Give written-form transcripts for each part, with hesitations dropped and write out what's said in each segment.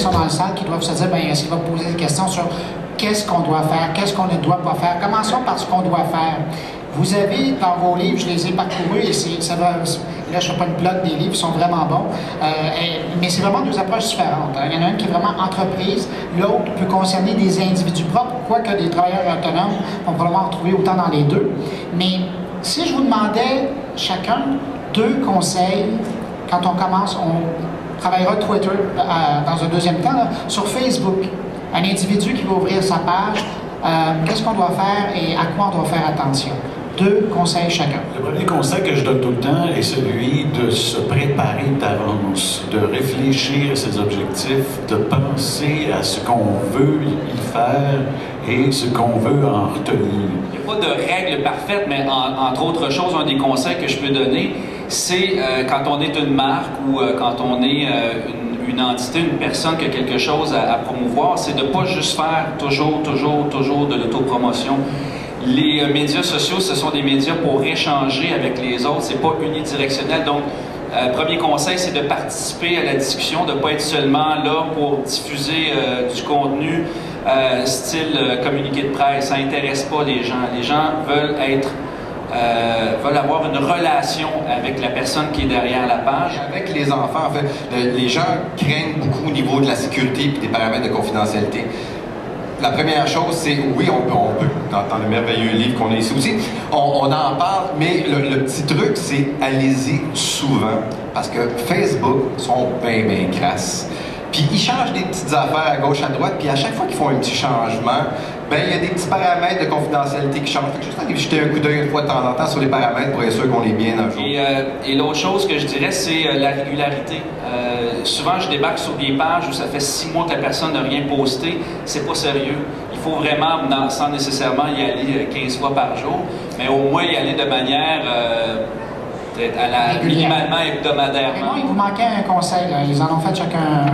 sont dans la salle qui doivent se dire, bien, est-ce qu'il va poser des questions sur qu'est-ce qu'on doit faire, qu'est-ce qu'on ne doit pas faire. Commençons par ce qu'on doit faire. Vous avez dans vos livres, je les ai parcourus et ça va, là je ne fais pas une blog des livres, ils sont vraiment bons, mais c'est vraiment deux approches différentes. Il y en a une qui est vraiment entreprise, l'autre peut concerner des individus propres, quoique des travailleurs autonomes, on va probablement en retrouver autant dans les deux. Mais si je vous demandais chacun 2 conseils, quand on commence, on travaillera Twitter dans un deuxième temps, là, sur Facebook, un individu qui va ouvrir sa page, qu'est-ce qu'on doit faire et à quoi on doit faire attention? 2 conseils chacun. Le premier conseil que je donne tout le temps est celui de se préparer d'avance, de réfléchir à ses objectifs, de penser à ce qu'on veut y faire et ce qu'on veut en retenir. Il n'y a pas de règle parfaite, mais entre autres choses, un des conseils que je peux donner, c'est quand on est une marque ou quand on est une entité, une personne qui a quelque chose à promouvoir, c'est de ne pas juste faire toujours de l'autopromotion. Les médias sociaux, ce sont des médias pour échanger avec les autres, c'est pas unidirectionnel. Donc, premier conseil, c'est de participer à la discussion, de ne pas être seulement là pour diffuser du contenu style communiqué de presse. Ça n'intéresse pas les gens. Les gens veulent avoir une relation avec la personne qui est derrière la page. Avec les enfants, en fait, les gens craignent beaucoup au niveau de la sécurité et des paramètres de confidentialité. La première chose, c'est, oui, on peut, dans le merveilleux livre qu'on a ici aussi, on en parle, mais le petit truc, c'est allez-y souvent, parce que Facebook sont bien crasses. Puis ils changent des petites affaires à gauche, à droite, puis à chaque fois qu'ils font un petit changement, ben il y a des petits paramètres de confidentialité qui changent. Fait que juste aller jeter un coup d'œil une fois de temps en temps sur les paramètres pour être sûr qu'on est bien à jour. Et l'autre chose que je dirais, c'est la régularité. Souvent, je débarque sur des pages où ça fait 6 mois que la personne n'a rien posté. C'est pas sérieux. Il faut vraiment, sans nécessairement y aller 15 fois par jour, mais au moins y aller de manière minimalement hebdomadairement. Mais non, il vous manquait un conseil, là. Ils en ont fait chacun.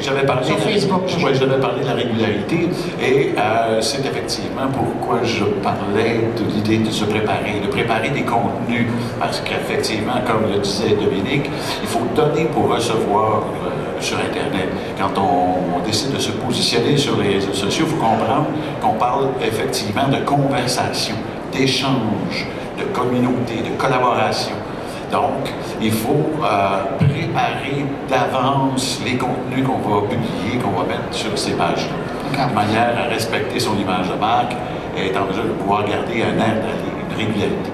J'avais parlé sur Facebook. J'avais parlé de la régularité et c'est effectivement pourquoi je parlais de l'idée de se préparer, de préparer des contenus, parce qu'effectivement, comme le disait Dominique, il faut donner pour recevoir sur Internet. Quand on décide de se positionner sur les réseaux sociaux, il faut comprendre qu'on parle effectivement de conversation, d'échange, de communauté, de collaboration. Donc, il faut préparer d'avance les contenus qu'on va publier, qu'on va mettre sur ces pages-là, de manière à respecter son image de marque et être en mesure de pouvoir garder un air, une régularité.